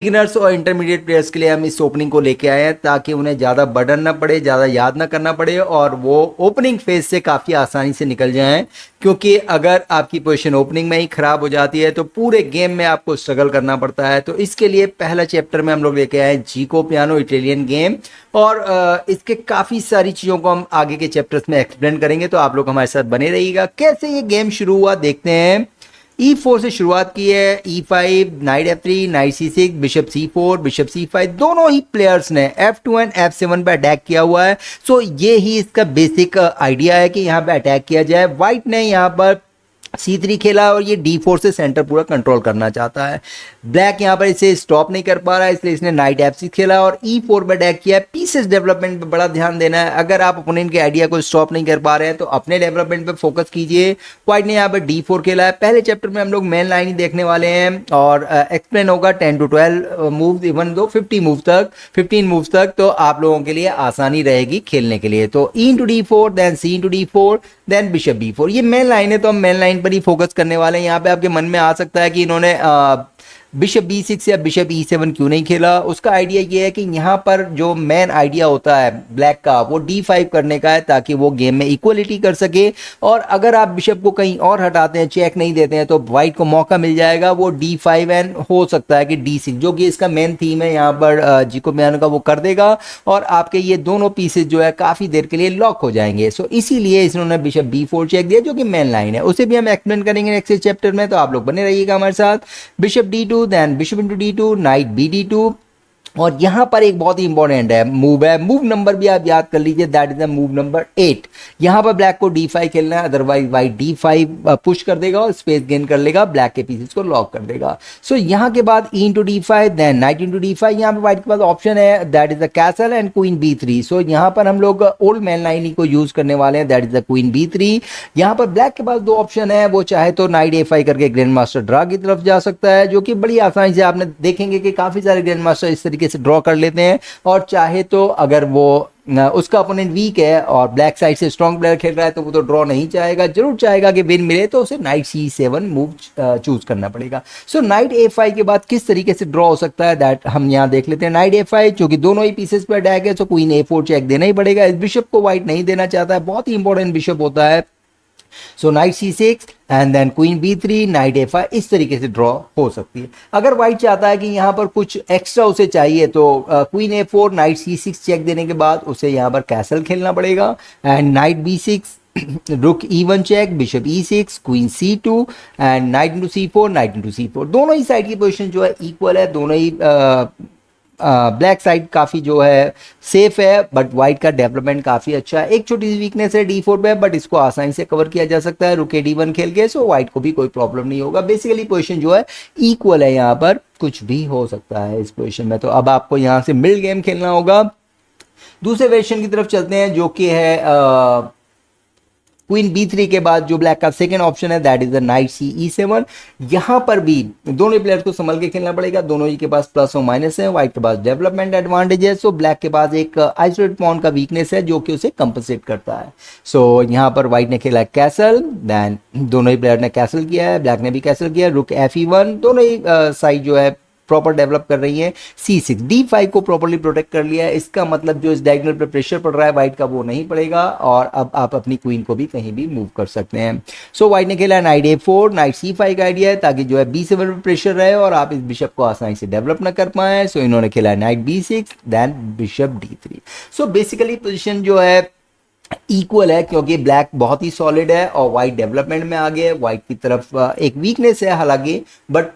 Beginners और intermediate players के लिए हम इस ओपनिंग को लेके आए हैं ताकि उन्हें ज़्यादा बर्डन ना पड़े, ज़्यादा याद ना करना पड़े और वो ओपनिंग फेज से काफ़ी आसानी से निकल जाएं। क्योंकि अगर आपकी पोजीशन ओपनिंग में ही ख़राब हो जाती है तो पूरे गेम में आपको स्ट्रगल करना पड़ता है। तो इसके लिए पहला चैप्टर में हम लोग लेके आए हैं जीको पियानो इटालियन गेम और इसके काफ़ी सारी चीज़ों को हम आगे के चैप्टर्स में एक्सप्लेन करेंगे। तो आप लोग हमारे साथ बने रहिएगा। कैसे ये गेम शुरू हुआ देखते हैं। E4 से शुरुआत की है, E5, night F3, night C6, bishop C4, bishop C5, दोनों ही प्लेयर्स ने F2 एंड F7 पे अटैक किया हुआ है। सो ये ही इसका बेसिक आइडिया है कि यहाँ पे अटैक किया जाए। व्हाइट ने यहाँ पर C3 खेला और ये D4 से सेंटर पूरा कंट्रोल करना चाहता है। ब्लैक यहाँ पर इसे स्टॉप नहीं कर पा रहा है, इसलिए इसने नाइट F6 खेला और E4 पे अटैक किया। पीसेस डेवलपमेंट पे बड़ा ध्यान देना है। अगर आप ओपोनेंट के आइडिया को स्टॉप नहीं कर पा रहे हैं तो अपने डेवलपमेंट पे फोकस कीजिए। व्हाइट ने यहाँ पर D4 खेला है। पहले चैप्टर में हम लोग मेन लाइन ही देखने वाले हैं और एक्सप्लेन होगा 10 to 12 move, even though 15 move तक, तो आप लोगों के लिए आसानी रहेगी खेलने के लिए। तो E into D4, then C into D4, then bishop B4, ये मेन लाइन है तो हम मेन लाइन पर ही फोकस करने वाले हैं। यहाँ पे आपके मन में आ सकता है कि इन्होंने बिशप B6 या बिशप E7 क्यों नहीं खेला। उसका आइडिया ये है कि यहाँ पर जो मेन आइडिया होता है ब्लैक का वो D5 करने का है ताकि वो गेम में इक्वलिटी कर सके। और अगर आप बिशप को कहीं और हटाते हैं, चेक नहीं देते हैं, तो वाइट को मौका मिल जाएगा वो D5 एंड हो सकता है कि D6, जो कि इसका मेन थीम है यहाँ पर जीको पियानो का, वो कर देगा और आपके ये दोनों पीसेस जो है काफ़ी देर के लिए लॉक हो जाएंगे। सो इसीलिए इन्होंने बिशप B4 चेक दिया, जो कि मेन लाइन है। उसे भी हम एक्सप्लेन करेंगे नेक्स्ट चैप्टर में, तो आप लोग बने रहिएगा हमारे साथ। Bishop D2, then bishop into D2, knight BD2। और यहां पर एक बहुत ही इंपॉर्टेंट है मूव है, मूव नंबर भी आप याद कर लीजिए, that is the move number 8। यहां पर ब्लैक को D5 खेलना है, अदरवाइज वाइट D5 पुश कर देगा और स्पेस गेन कर लेगा, ब्लैक के पीसेस को लॉक कर देगा। सो यहां के बाद E into D5, then knight into D5। यहां पर वाइट के पास ऑप्शन है, that is the castle and queen B3। So यहां पर हम लोग ओल्ड मैन लाइन को यूज करने वाले हैं, that is the queen B3। यहां पर ब्लैक के पास दो ऑप्शन है, वो चाहे तो नाइट A5 करके ग्रैंड मास्टर ड्रा की तरफ जा सकता है, जो कि बड़ी आसानी से आपने देखेंगे कि काफी सारे ग्रैंड मास्टर इस तरीके से ड्रॉ कर लेते हैं। और चाहे तो अगर वो उसका अपोनेंट वीक है और ब्लैक साइड से स्ट्रॉन्ग प्लेयर खेल रहा है तो वो तो ड्रॉ नहीं चाहेगा, जरूर चाहेगा कि विन मिले, तो उसे नाइट C7 मूव चूज करना पड़ेगा। सो नाइट A5 के बाद किस तरीके से ड्रॉ हो सकता है दैट हम यहाँ देख लेते हैं। नाइट A5, क्योंकि दोनों ही पीसेस पे अटैक है, सो क्वीन A4 चेक देना ही पड़ेगा। इस बिशप को व्हाइट नहीं देना चाहता है, बहुत ही इंपॉर्टेंट बिशप होता है। So knight C6 and then queen B3, knight A5, इस तरीके से ड्रॉ हो सकती है। अगर व्हाइट चाहता है कि यहाँ पर कुछ एक्स्ट्रा उसे चाहिए तो queen A4, night C6 check देने के बाद उसे यहाँ पर कैसल खेलना पड़ेगा and night B6, rook E1 check, bishop E6, queen C2 and knight into C4, knight into C4। दोनों ही साइड की पोजीशन जो है इक्वल है, दोनों ही ब्लैक साइड काफ़ी जो है सेफ है, बट वाइट का डेवलपमेंट काफ़ी अच्छा है। एक छोटी सी वीकनेस है D4 पे, बट इसको आसानी से कवर किया जा सकता है रुके D1 खेल के, सो वाइट को भी कोई प्रॉब्लम नहीं होगा। बेसिकली पोजीशन जो है इक्वल है, यहाँ पर कुछ भी हो सकता है इस पोजीशन में। तो अब आपको यहाँ से मिड गेम खेलना होगा। दूसरे वेरिएशन की तरफ चलते हैं, जो कि है क्वीन B3 के बाद जो ब्लैक का सेकंड ऑप्शन है, that is the night E7। यहां पर भी दोनों प्लेयर्स को संभल के खेलना पड़ेगा, दोनों ही के पास प्लस और माइनस है। व्हाइट के पास डेवलपमेंट एडवांटेज है, सो ब्लैक के पास एक आइसोलेटेड पॉन का वीकनेस है जो कि उसे कंपनसेट करता है। सो यहां पर व्हाइट ने खेला कैसल, देन दोनों ही प्लेयर ने कैसल किया है, ब्लैक ने भी कैसल किया, रुक Fe1, दोनों ही साइड जो है प्रॉपर डेवलप कर रही है। C6, D5 को प्रॉपर्ली प्रोटेक्ट कर लिया है। इसका मतलब जो इस डायगोनल पे प्रेशर पड़ रहा है व्हाइट का, वो नहीं पड़ेगा और अब आप अपनी क्वीन को भी कहीं भी मूव कर सकते हैं। सो व्हाइट ने खेला नाइट A4, नाइट C5 का आइडिया है ताकि जो है B7 पे प्रेशर रहे और आप इस बिशप को आसानी से डेवलप ना कर पाए। सो इन्होंने खेला knight B6, then bishop D3। So basically position जो है इक्वल है, क्योंकि ब्लैक बहुत ही सॉलिड है और वाइट डेवलपमेंट में आगे है। वाइट की तरफ एक वीकनेस है हालांकि, बट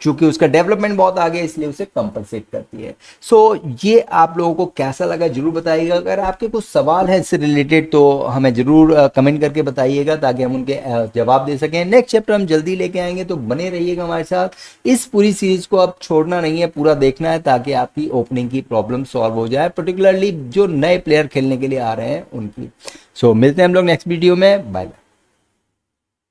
चूंकि उसका डेवलपमेंट बहुत आगे है इसलिए उसे कंपनसेट करती है। सो ये आप लोगों को कैसा लगा जरूर बताइएगा। अगर आपके कुछ सवाल है इससे रिलेटेड तो हमें जरूर कमेंट करके बताइएगा ताकि हम उनके जवाब दे सकें। नेक्स्ट चैप्टर हम जल्दी लेके आएंगे, तो बने रहिएगा हमारे साथ। इस पूरी सीरीज को आप छोड़ना नहीं है, पूरा देखना है ताकि आपकी ओपनिंग की प्रॉब्लम सॉल्व हो जाए, पर्टिकुलरली जो नए प्लेयर खेलने के लिए आ रहे हैं उनकी। सो मिलते हैं हम लोग नेक्स्ट वीडियो में। Bye bye.